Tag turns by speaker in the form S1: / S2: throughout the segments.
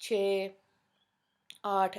S1: 6, 8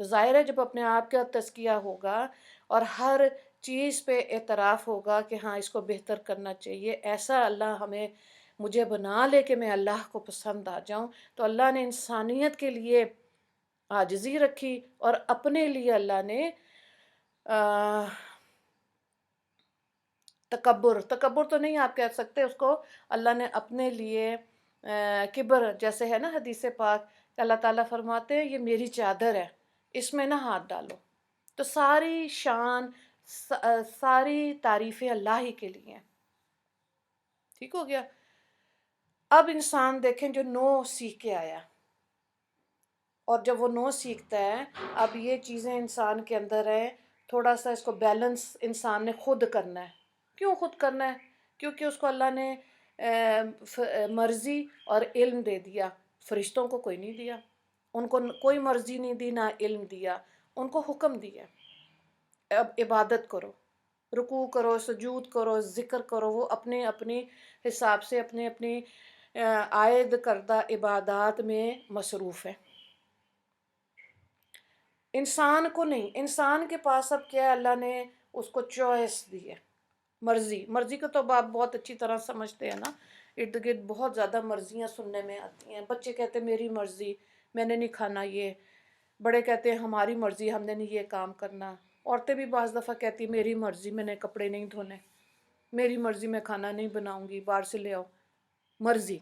S1: تو ظاہر ہے جب اپنے آپ کا تزکیہ ہوگا اور ہر چیز پہ اعتراف ہوگا کہ ہاں اس کو بہتر کرنا چاہیے، ایسا اللہ ہمیں مجھے بنا لے کہ میں اللہ کو پسند آ جاؤں، تو اللہ نے انسانیت کے لیے عاجزی رکھی، اور اپنے لیے اللہ نے تکبر تو نہیں آپ کہہ سکتے اس کو، اللہ نے اپنے لیے کبر، جیسے ہے نا حدیث پاک کہ اللہ تعالیٰ فرماتے ہیں یہ میری چادر ہے، اس میں نہ ہاتھ ڈالو. تو ساری شان، ساری تعریفیں اللہ ہی کے لیے ہیں. ٹھیک ہو گیا. اب انسان دیکھیں جو نو سیکھ کے آیا، اور جب وہ نو سیکھتا ہے، اب یہ چیزیں انسان کے اندر ہیں، تھوڑا سا اس کو بیلنس انسان نے خود کرنا ہے. کیوں خود کرنا ہے؟ کیونکہ اس کو اللہ نے مرضی اور علم دے دیا، فرشتوں کو کوئی نہیں دیا، ان کو کوئی مرضی نہیں دی، نہ علم دیا، ان کو حکم دیا اب عبادت کرو، رکوع کرو، سجود کرو، ذکر کرو. وہ اپنے اپنے حساب سے اپنے اپنے عائد کردہ عبادات میں مصروف ہے. انسان کو نہیں، انسان کے پاس اب کیا ہے، اللہ نے اس کو چوائس دی ہے. مرضی کو تو آپ بہت اچھی طرح سمجھتے ہیں نا، ارد گرد بہت زیادہ مرضیاں سننے میں آتی ہیں. بچے کہتے ہیں میری مرضی، میں نے نہیں کھانا یہ. بڑے کہتے ہیں ہماری مرضی، ہم نے نہیں یہ کام کرنا. عورتیں بھی بعض دفعہ کہتی ہیں میری مرضی، میں نے کپڑے نہیں دھونے، میری مرضی میں کھانا نہیں بناؤں گی، باہر سے لے آؤ. مرضی.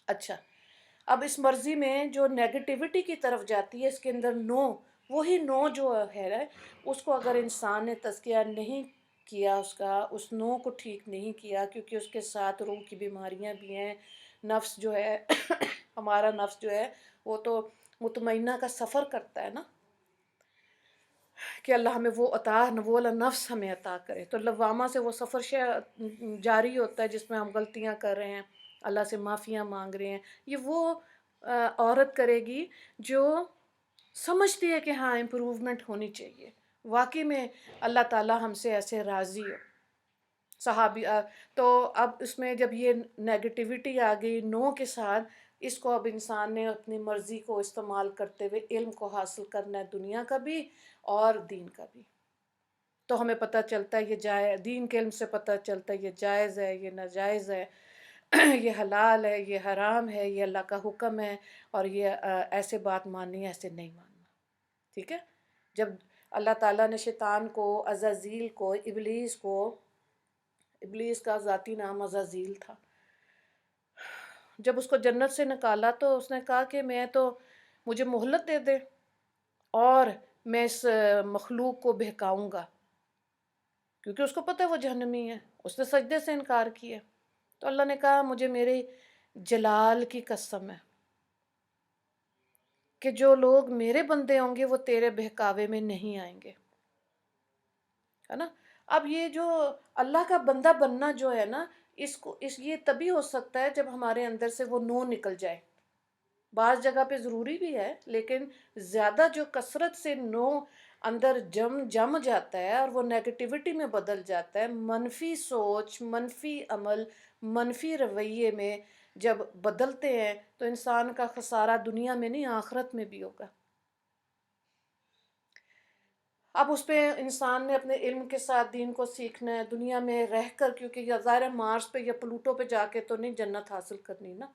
S1: اچھا، اب اس مرضی میں جو نیگیٹیوٹی کی طرف جاتی ہے، اس کے اندر نو، وہی نو جو ہے اس کو اگر انسان نے تزکیہ نہیں کیا، اس نو کو ٹھیک نہیں کیا، کیونکہ اس کے ساتھ روح کی بیماریاں بھی ہیں. نفس جو ہے ہمارا نفس جو ہے وہ تو مطمئنہ کا سفر کرتا ہے نا، کہ اللہ ہمیں وہ والا نفس ہمیں عطا کرے. تو لوامہ سے وہ سفر جاری ہوتا ہے جس میں ہم غلطیاں کر رہے ہیں، اللہ سے معافیاں مانگ رہے ہیں. یہ وہ عورت کرے گی جو سمجھتی ہے کہ ہاں امپروومنٹ ہونی چاہیے، واقعی میں اللہ تعالیٰ ہم سے ایسے راضی ہو. صحابی تو اب اس میں جب یہ نیگیٹیوٹی آ گئی نو کے ساتھ، اس کو اب انسان نے اپنی مرضی کو استعمال کرتے ہوئے علم کو حاصل کرنا ہے، دنیا کا بھی اور دین کا بھی. تو ہمیں پتہ چلتا ہے یہ دین کے علم سے پتہ چلتا ہے یہ جائز ہے، یہ ناجائز ہے، یہ حلال ہے، یہ حرام ہے، یہ اللہ کا حکم ہے، اور یہ ایسے بات ماننی ہے، ایسے نہیں ماننا. ٹھیک ہے. جب اللہ تعالیٰ نے شیطان کو، عزازیل کو، ابلیس کا ذاتی نام عزازیل تھا، جب اس کو جنت سے نکالا تو اس نے کہا کہ مجھے مہلت دے دے اور میں اس مخلوق کو بہکاؤں گا، کیونکہ اس کو پتہ ہے وہ جہنمی ہے. اس نے سجدے سے انکار کیا. تو اللہ نے کہا مجھے میرے جلال کی قسم ہے کہ جو لوگ میرے بندے ہوں گے وہ تیرے بہکاوے میں نہیں آئیں گے. ہے نا. اب یہ جو اللہ کا بندہ بننا جو ہے نا، یہ تبھی ہو سکتا ہے جب ہمارے اندر سے وہ نو نکل جائے. بعض جگہ پہ ضروری بھی ہے، لیکن زیادہ جو کثرت سے نو اندر جم جاتا ہے اور وہ نیگیٹیوٹی میں بدل جاتا ہے، منفی سوچ، منفی عمل، منفی رویے میں جب بدلتے ہیں تو انسان کا خسارہ دنیا میں نہیں آخرت میں بھی ہوگا. اب اس پہ انسان نے اپنے علم کے ساتھ دین کو سیکھنا ہے دنیا میں رہ کر، کیونکہ یا ظاہر مارس پہ یا پلوٹو پہ جا کے تو نہیں جنت حاصل کرنی نا.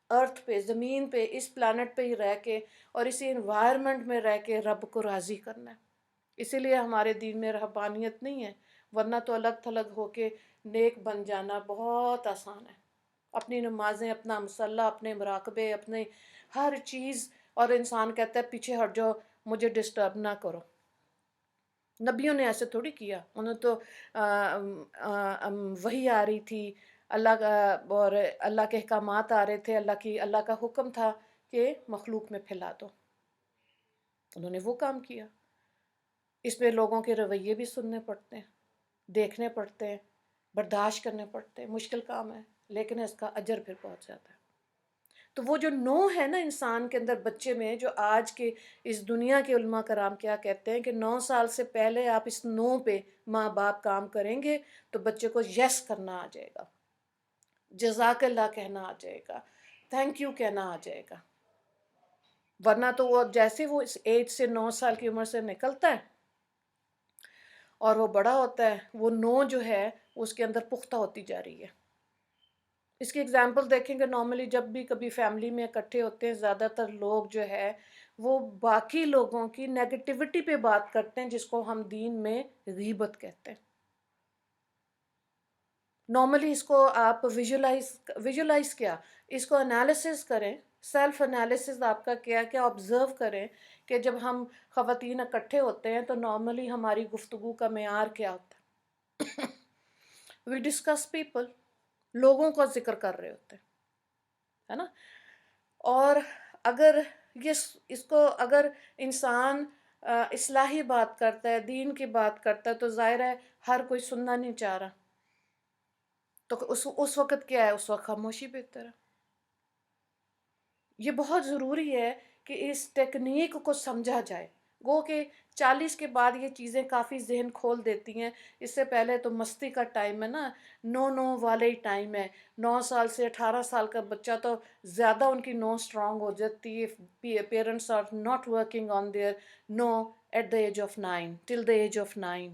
S1: ارتھ پہ، زمین پہ، اس پلانٹ پہ ہی رہ کے اور اسی انوائرمنٹ میں رہ کے رب کو راضی کرنا ہے. اسی لیے ہمارے دین میں رہبانیت نہیں ہے، ورنہ تو الگ تھلگ ہو کے نیک بن جانا بہت آسان ہے. اپنی نمازیں، اپنا مصلی، اپنے مراقبے، اپنے ہر چیز، اور انسان کہتا ہے پیچھے ہٹ جاؤ، مجھے ڈسٹرب نہ کرو. نبیوں نے ایسے تھوڑی کیا، انہوں تو وحی آ رہی تھی، اللہ کا اور اللہ کے احکامات آ رہے تھے، اللہ کا حکم تھا کہ مخلوق میں پھیلا دو. انہوں نے وہ کام کیا. اس میں لوگوں کے رویے بھی سننے پڑتے ہیں، دیکھنے پڑتے ہیں، برداشت کرنے پڑتے ہیں. مشکل کام ہے، لیکن اس کا اجر پھر بہت زیادہ ہے. تو وہ جو نو ہے نا انسان کے اندر، بچے میں، جو آج کے اس دنیا کے علماء کرام کیا کہتے ہیں کہ 9 سال سے پہلے آپ اس نو پہ ماں باپ کام کریں گے تو بچے کو یس کرنا آ جائے گا، جزاک اللہ کہنا آ جائے گا، تھینک یو کہنا آ جائے گا. ورنہ تو وہ جیسے وہ اس ایج سے 9 سال کی عمر سے نکلتا ہے اور وہ بڑا ہوتا ہے، وہ نو جو ہے اس کے اندر پختہ ہوتی جا رہی ہے۔ اس کی اگزامپل دیکھیں گے، نارملی جب بھی کبھی فیملی میں اکٹھے ہوتے ہیں، زیادہ تر لوگ جو ہے وہ باقی لوگوں کی نیگیٹیوٹی پہ بات کرتے ہیں، جس کو ہم دین میں غیبت کہتے ہیں۔ نارملی اس کو آپ ویژولائز کیا، اس کو انالیسز کریں، سیلف انالیسز آپ کا کیا کیا آبزرو کریں کہ جب ہم خواتین اکٹھے ہوتے ہیں تو نارملی ہماری گفتگو کا معیار کیا ہوتا ہے۔ وی ڈسکس پیپل، لوگوں کا ذکر کر رہے ہوتے ہیں، ہے نا؟ اور اگر اس کو اگر انسان اصلاحی بات کرتا ہے، دین کی بات کرتا ہے، تو ظاہر ہے ہر کوئی سننا نہیں چاہ رہا، تو اس وقت کیا ہے؟ اس وقت خاموشی بہتر ہے۔ یہ بہت ضروری ہے کہ اس ٹیکنیک کو سمجھا جائے، گو کہ 40 کے بعد یہ چیزیں کافی ذہن کھول دیتی ہیں۔ اس سے پہلے تو مستی کا ٹائم ہے نا، نو والے ہی ٹائم ہے۔ 9 سال سے 18 سال کا بچہ تو زیادہ ان کی نو اسٹرانگ ہو جاتی ہے۔ Parents are not working on their own at the age of 9، till the age of 9۔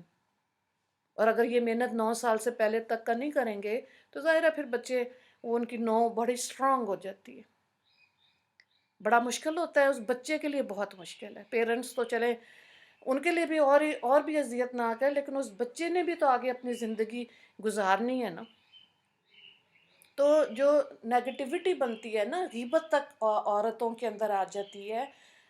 S1: اور اگر یہ محنت 9 سال سے پہلے تک کا نہیں کریں گے تو ظاہر ہے پھر بچے وہ ان کی نو بڑی اسٹرانگ ہو جاتی ہے۔ بڑا مشکل ہوتا ہے اس بچے کے لیے، بہت مشکل ہے۔ پیرنٹس تو چلیں ان کے لیے بھی اور بھی اذیت ناک ہے، لیکن اس بچے نے بھی تو آگے اپنی زندگی گزارنی ہے نا۔ تو جو نیگیٹیوٹی بنتی ہے نا، غیبت تک عورتوں کے اندر آ جاتی ہے۔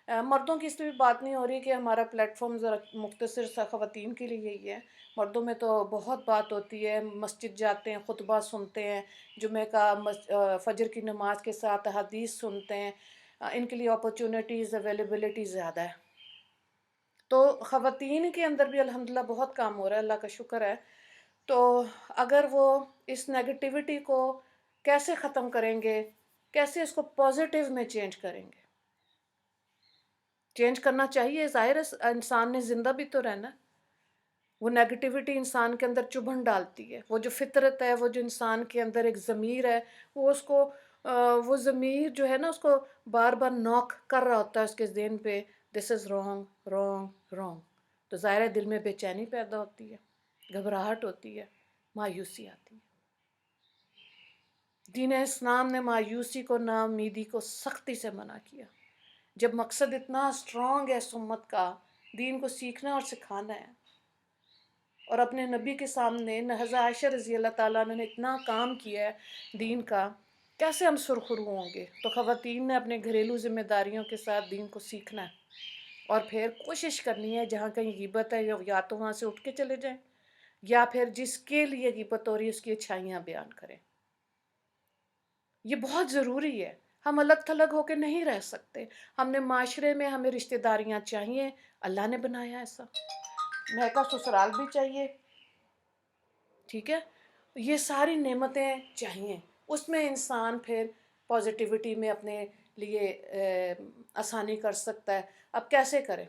S1: مردوں کی اس لیے بھی بات نہیں ہو رہی کہ ہمارا پلیٹ فارم ذرا مختصر سا خواتین کے لیے ہی ہے۔ مردوں میں تو بہت بات ہوتی ہے، مسجد جاتے ہیں، خطبہ سنتے ہیں، جمعہ کا فجر کی نماز کے ساتھ حدیث سنتے ہیں، ان کے لیے اپرچونیٹیز اویلیبلٹی زیادہ ہے۔ تو خواتین کے اندر بھی الحمدللہ بہت کام ہو رہا ہے، اللہ کا شکر ہے۔ تو اگر وہ اس نیگیٹیوٹی کو کیسے ختم کریں گے، کیسے اس کو پازیٹیو میں چینج کریں گے؟ چینج کرنا چاہیے، ظاہر ہے انسان نے زندہ بھی تو رہنا ہے۔ وہ نیگیٹیوٹی انسان کے اندر چبھن ڈالتی ہے، وہ جو فطرت ہے، وہ جو انسان کے اندر ایک ضمیر ہے، وہ اس کو وہ ضمیر جو ہے نا اس کو بار بار نوک کر رہا ہوتا ہے اس کے ذہن پہ، دس از رانگ رانگ رانگ۔ تو ظاہر ہے دل میں بے چینی پیدا ہوتی ہے، گھبراہٹ ہوتی ہے، مایوسی آتی ہے۔ دین اسلام نے مایوسی کو، نا امیدی کو سختی سے منع کیا۔ جب مقصد اتنا اسٹرانگ ہے اس امت کا، دین کو سیکھنا اور سکھانا ہے، اور اپنے نبی کے سامنے حضرت عائشہ رضی اللہ تعالیٰ عنہ نے اتنا کام کیا ہے دین کا، کیسے ہم سرخرو ہوں گے؟ تو خواتین نے اپنے گھریلو ذمہ داریوں کے ساتھ دین کو سیکھنا ہے، اور پھر کوشش کرنی ہے جہاں کہیں غیبت ہے یا تو وہاں سے اٹھ کے چلے جائیں، یا پھر جس کے لیے غیبت ہو رہی ہے اس کی اچھائیاں بیان کریں۔ یہ بہت ضروری ہے، ہم الگ تھلگ ہو کے نہیں رہ سکتے۔ ہم نے معاشرے میں، ہمیں رشتہ داریاں چاہیے، اللہ نے بنایا ایسا، میکا سسرال بھی چاہیے، ٹھیک ہے؟ یہ ساری نعمتیں چاہیے، اس میں انسان پھر پازیٹیوٹی میں اپنے لیے آسانی کر سکتا ہے۔ اب کیسے کریں؟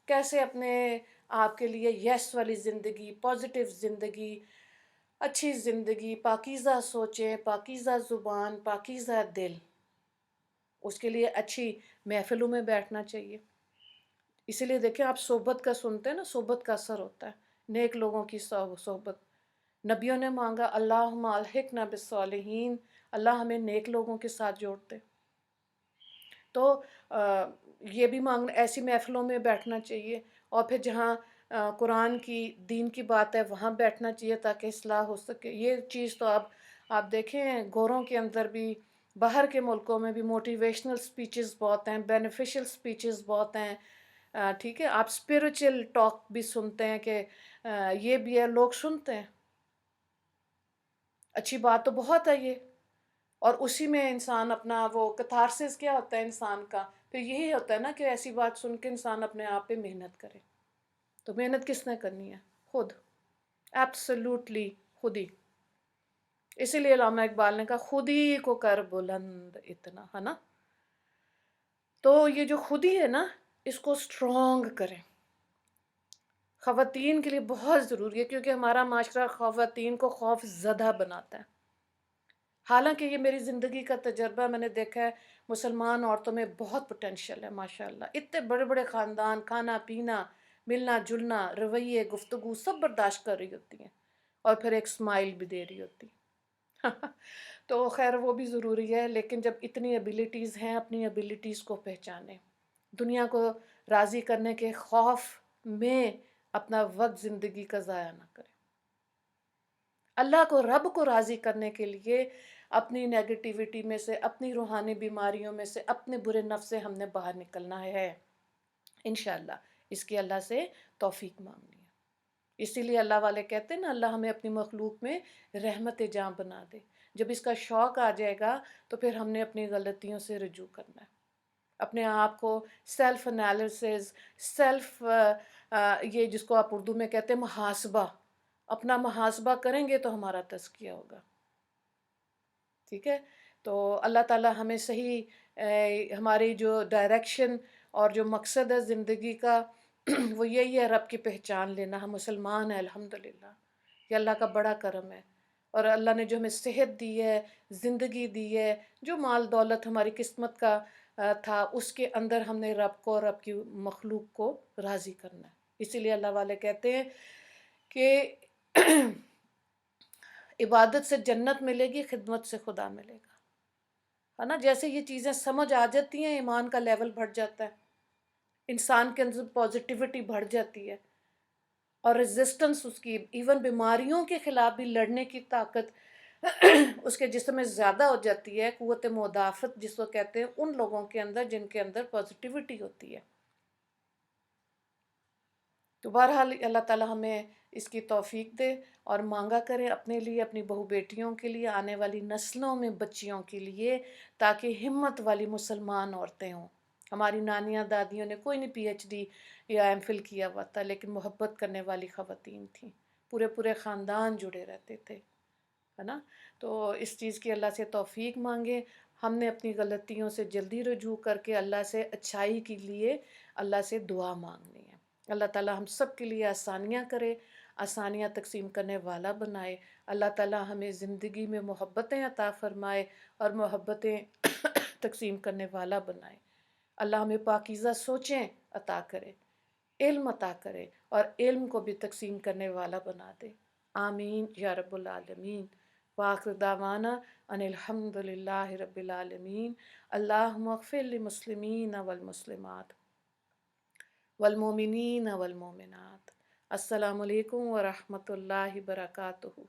S1: کیسے اپنے آپ کے لیے یس والی زندگی، پازیٹیو زندگی، اچھی زندگی، پاکیزہ سوچیں، پاکیزہ زبان، پاکیزہ دل، اس کے لیے اچھی محفلوں میں بیٹھنا چاہیے۔ اسی لیے دیکھیں آپ صحبت کا سنتے ہیں نا، صحبت کا اثر ہوتا ہے، نیک لوگوں کی صحبت۔ نبیوں نے مانگا اللہم الحقنا بالصالحین، اللہ ہمیں نیک لوگوں کے ساتھ جوڑتے۔ تو یہ بھی مانگنا، ایسی محفلوں میں بیٹھنا چاہیے، اور پھر جہاں قرآن کی، دین کی بات ہے وہاں بیٹھنا چاہیے تاکہ اصلاح ہو سکے۔ یہ چیز تو آپ دیکھیں گوروں کے اندر بھی، باہر کے ملکوں میں بھی موٹیویشنل سپیچز بہت ہیں، بینیفیشل سپیچز بہت ہیں، ٹھیک ہے؟ آپ اسپریچل ٹاک بھی سنتے ہیں کہ یہ بھی ہے، لوگ سنتے ہیں، اچھی بات تو بہت ہے یہ، اور اسی میں انسان اپنا وہ کتھارسس کیا ہوتا ہے انسان کا، پھر یہی ہوتا ہے نا کہ ایسی بات سن کے انسان اپنے آپ پہ محنت کرے۔ تو محنت کس نے کرنی ہے؟ خود، ایبسلیوٹلی خود ہی۔ اسی لیے علامہ اقبال نے کہا خود ہی کو کر بلند اتنا، ہے نا؟ تو یہ جو خود ہی ہے نا، اس کو اسٹرانگ کریں۔ خواتین کے لیے بہت ضروری ہے، کیونکہ ہمارا معاشرہ خواتین کو خوف زدہ بناتا ہے۔ حالانکہ یہ میری زندگی کا تجربہ، میں نے دیکھا ہے مسلمان عورتوں میں بہت پوٹینشیل ہے ماشاءاللہ، اتنے بڑے بڑے خاندان، کھانا پینا، ملنا جلنا، رویے، گفتگو سب برداشت کر رہی ہوتی ہیں، اور پھر ایک اسمائل بھی دے رہی ہوتی ہیں۔ تو خیر وہ بھی ضروری ہے، لیکن جب اتنی ابیلٹیز ہیں اپنی ابیلٹیز کو پہچانیں، دنیا کو راضی کرنے کے خوف میں اپنا وقت زندگی کا ضائع نہ کریں، اللہ کو، رب کو راضی کرنے کے لیے اپنی نیگیٹیوٹی میں سے، اپنی روحانی بیماریوں میں سے، اپنے برے نفس سے ہم نے باہر نکلنا ہے انشاءاللہ۔ اس کی اللہ سے توفیق مانگنی ہے۔ اسی لیے اللہ والے کہتے ہیں نا، اللہ ہمیں اپنی مخلوق میں رحمت جاں بنا دے۔ جب اس کا شوق آ جائے گا تو پھر ہم نے اپنی غلطیوں سے رجوع کرنا ہے، اپنے آپ کو سیلف انالیسز، سیلف یہ جس کو آپ اردو میں کہتے ہیں محاسبہ، اپنا محاسبہ کریں گے تو ہمارا تزکیہ ہوگا، ٹھیک ہے؟ تو اللہ تعالی ہمیں صحیح ہماری جو ڈائریکشن اور جو مقصد ہے زندگی کا وہ یہی ہے، رب کی پہچان لینا، ہم مسلمان ہیں الحمدللہ، یہ اللہ کا بڑا کرم ہے۔ اور اللہ نے جو ہمیں صحت دی ہے، زندگی دی ہے، جو مال دولت ہماری قسمت کا تھا، اس کے اندر ہم نے رب کو اور رب کی مخلوق کو راضی کرنا ہے۔ اسی لیے اللہ والے کہتے ہیں کہ عبادت سے جنت ملے گی، خدمت سے خدا ملے گا، ہے نا؟ جیسے یہ چیزیں سمجھ آ جاتی ہیں، ایمان کا لیول بڑھ جاتا ہے، انسان کے اندر پازیٹیوٹی بڑھ جاتی ہے، اور ریزسٹنس اس کی، ایون بیماریوں کے خلاف بھی لڑنے کی طاقت اس کے جسم میں زیادہ ہو جاتی ہے، قوت مدافعت جس کو کہتے ہیں، ان لوگوں کے اندر جن کے اندر پازیٹیوٹی ہوتی ہے۔ تو بہرحال اللہ تعالی ہمیں اس کی توفیق دے، اور مانگا کریں اپنے لیے، اپنی بہو بیٹیوں کے لیے، آنے والی نسلوں میں بچیوں کے لیے، تاکہ ہمت والی مسلمان عورتیں ہوں۔ ہماری نانیاں دادیوں نے کوئی نہیں پی ایچ ڈی یا ایم فل کیا ہوا تھا، لیکن محبت کرنے والی خواتین تھیں، پورے پورے خاندان جڑے رہتے تھے، ہے نا؟ تو اس چیز کی اللہ سے توفیق مانگیں۔ ہم نے اپنی غلطیوں سے جلدی رجوع کر کے اللہ سے اچھائی کے لیے اللہ سے دعا مانگنی ہے۔ اللہ تعالیٰ ہم سب کے لیے آسانیاں کرے، آسانیاں تقسیم کرنے والا بنائے۔ اللہ تعالیٰ ہمیں زندگی میں محبتیں عطا فرمائے اور محبتیں تقسیم کرنے والا بنائے۔ اللہ ہمیں پاکیزہ سوچیں عطا کرے، علم عطا کرے، اور علم کو بھی تقسیم کرنے والا بنا دے۔ آمین یا رب العالمین۔ وآخر دعوانا ان الحمد للہ رب العالمین۔ اللہم اغفر للمسلمین والمسلمات والمؤمنین والمؤمنات۔ السلام علیکم ورحمۃ اللہ وبرکاتہ۔